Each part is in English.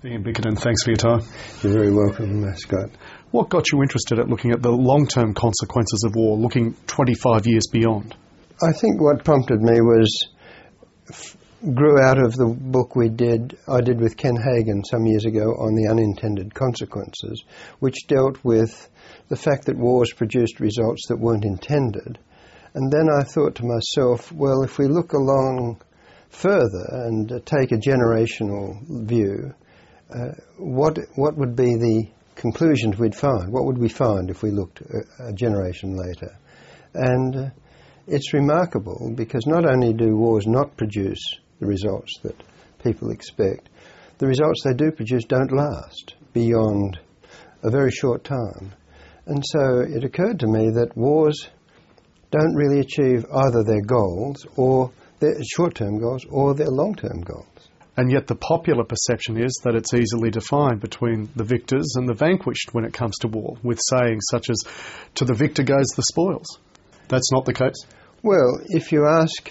Ian Bickerton, thanks for your time. You're very welcome, Scott. What got you interested at looking at the long-term consequences of war, looking 25 years beyond? I think what prompted me grew out of the book I did with Ken Hagen some years ago on the unintended consequences, which dealt with the fact that wars produced results that weren't intended. And then I thought to myself, well, if we look along further and take a generational view, what would be the conclusions we'd find? What would we find if we looked a generation later? And it's remarkable because not only do wars not produce the results that people expect, the results they do produce don't last beyond a very short time. And so it occurred to me that wars don't really achieve either their goals, or their short-term goals, or their long-term goals. And yet the popular perception is that it's easily defined between the victors and the vanquished when it comes to war, with sayings such as, to the victor goes the spoils. That's not the case? Well, if you ask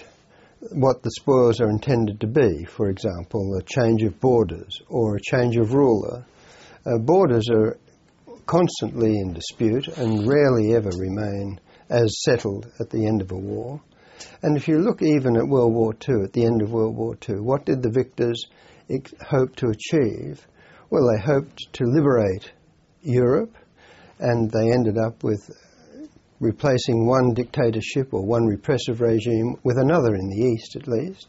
what the spoils are intended to be, for example, a change of borders or a change of ruler, borders are constantly in dispute and rarely ever remain as settled at the end of a war. And if you look even at World War II, at the end of World War II, what did the victors hope to achieve? Well, they hoped to liberate Europe, and they ended up with replacing one dictatorship or one repressive regime with another in the East, at least.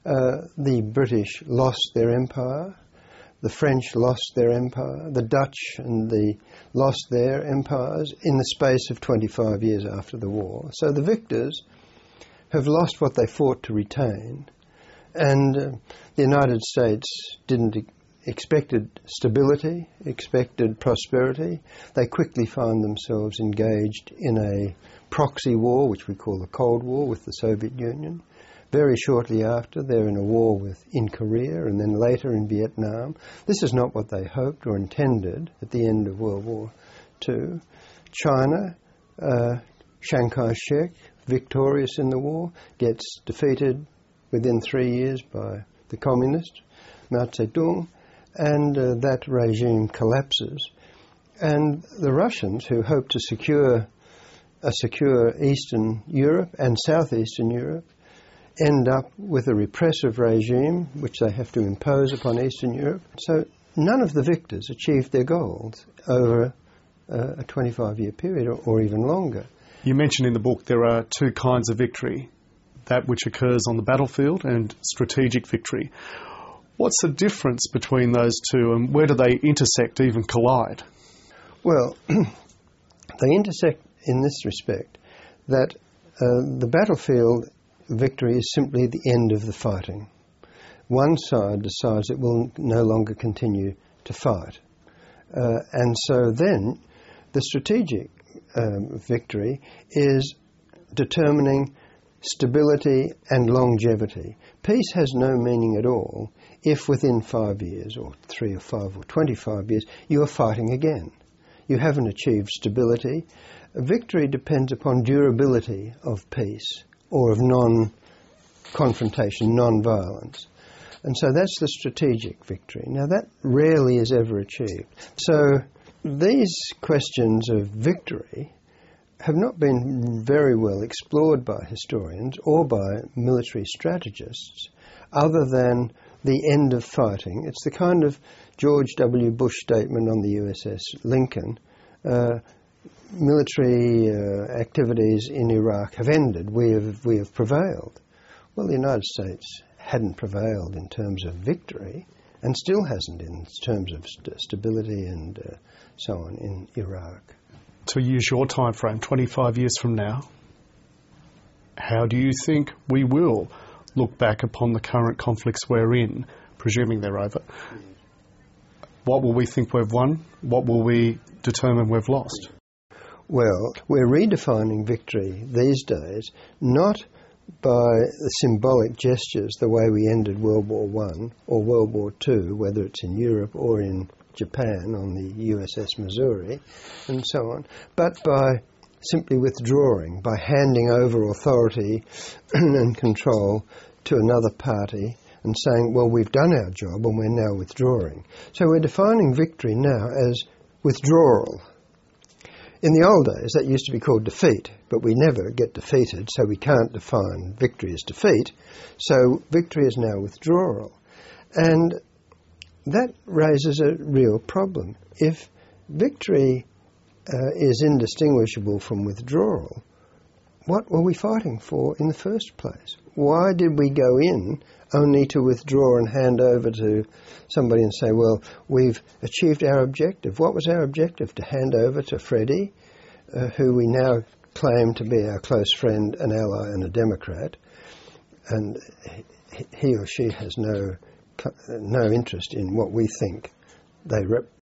The British lost their empire. The French lost their empire. The Dutch lost their empires in the space of 25 years after the war. So the victors have lost what they fought to retain. And the United States expected stability, expected prosperity. They quickly found themselves engaged in a proxy war, which we call the Cold War, with the Soviet Union. Very shortly after, they're in a war in Korea, and then later in Vietnam. This is not what they hoped or intended at the end of World War II. China, Chiang Kai-shek, victorious in the war, gets defeated within 3 years by the communist, Mao Zedong, and that regime collapses. And the Russians, who hoped to secure Eastern Europe and Southeastern Europe, end up with a repressive regime which they have to impose upon Eastern Europe. So none of the victors achieved their goals over a 25-year period or even longer. You mentioned in the book there are two kinds of victory, that which occurs on the battlefield and strategic victory. What's the difference between those two, and where do they intersect, even collide? Well, they intersect in this respect, that the battlefield victory is simply the end of the fighting. One side decides it will no longer continue to fight. And so then the strategic victory is determining stability and longevity. Peace has no meaning at all if within 5 years or 3 or 5 or 25 years you are fighting again. You haven't achieved stability. Victory depends upon durability of peace or of non-confrontation, non-violence. And so that's the strategic victory. Now that rarely is ever achieved. So these questions of victory have not been very well explored by historians or by military strategists other than the end of fighting. It's the kind of George W. Bush statement on the USS Lincoln. Military activities in Iraq have ended. We have prevailed. Well, the United States hadn't prevailed in terms of victory and still hasn't in terms of stability and so on in Iraq. To use your time frame, 25 years from now, how do you think we will look back upon the current conflicts we're in, presuming they're over? What will we think we've won? What will we determine we've lost? Well, we're redefining victory these days, not by the symbolic gestures, the way we ended World War I or World War II, whether it's in Europe or in Japan on the USS Missouri, and so on, but by simply withdrawing, by handing over authority and control to another party and saying, well, we've done our job and we're now withdrawing. So we're defining victory now as withdrawal. In the old days, that used to be called defeat, but we never get defeated, so we can't define victory as defeat. So victory is now withdrawal. And that raises a real problem. If victory is indistinguishable from withdrawal, what were we fighting for in the first place? Why did we go in only to withdraw and hand over to somebody and say, well, we've achieved our objective? What was our objective? To hand over to Freddie, who we now claim to be our close friend, an ally and a Democrat, and he or she has no interest in what we think they represent.